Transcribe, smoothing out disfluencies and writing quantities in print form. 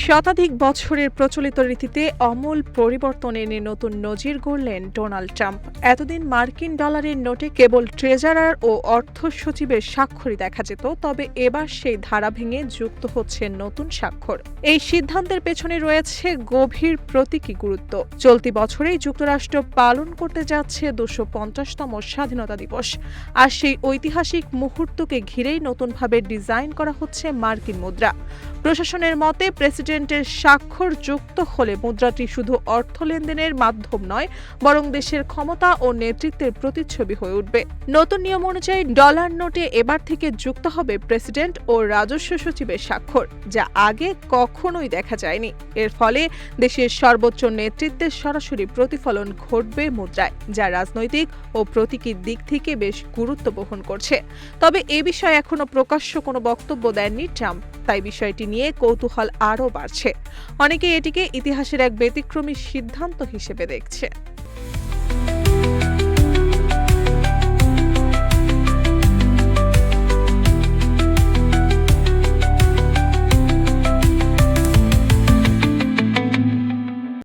শতাধিক বছরের প্রচলিত রীতিতে আমূল পরিবর্তন এনে নতুন নজির গড়লেন ডোনাল্ড ট্রাম্প। এতদিন মার্কিন ডলারের নোটে কেবল ট্রেজারার ও অর্থ সচিবের স্বাক্ষরই দেখা যেত, তবে এবার সেই ধারা ভেঙে যুক্ত হচ্ছে নতুন স্বাক্ষর। এই সিদ্ধান্তের পেছনে রয়েছে গভীর প্রতীকী গুরুত্ব। চলতি বছরেই যুক্তরাষ্ট্র পালন করতে যাচ্ছে 250তম স্বাধীনতা দিবস, আর সেই ঐতিহাসিক মুহূর্তকে ঘিরেই নতুনভাবে ডিজাইন করা হচ্ছে মার্কিন মুদ্রা। প্রশাসনের মতে প্রেসিডেন্টের স্বাক্ষর যুক্ত হলে মুদ্রাটি শুধু অর্থ লেনদেনের মাধ্যম নয়, বরং দেশের ক্ষমতা ও নেতৃত্বের প্রতিচ্ছবি হয়ে উঠবে। নতুন নিয়ম অনুযায়ী ডলার নোটে এবার থেকে যুক্ত হবে প্রেসিডেন্ট ও রাজস্ব সচিবের স্বাক্ষর, যা আগে কখনোই দেখা যায়নি। এর ফলে দেশের সর্বোচ্চ নেতৃত্বের সরাসরি প্রতিফলন ঘটবে মুদ্রায়, যা রাজনৈতিক ও প্রতীকী দিক থেকে বেশ গুরুত্ব বহন করছে। তবে এ বিষয়ে এখনো প্রকাশ্য কোনো বক্তব্য দেননি ট্রাম্প, তাই বিষয়টি নিয়ে কৌতূহল আরও বাড়ছে। অনেকে এটিকে ইতিহাসের এক ব্যতিক্রমী সিদ্ধান্ত হিসেবে দেখছে।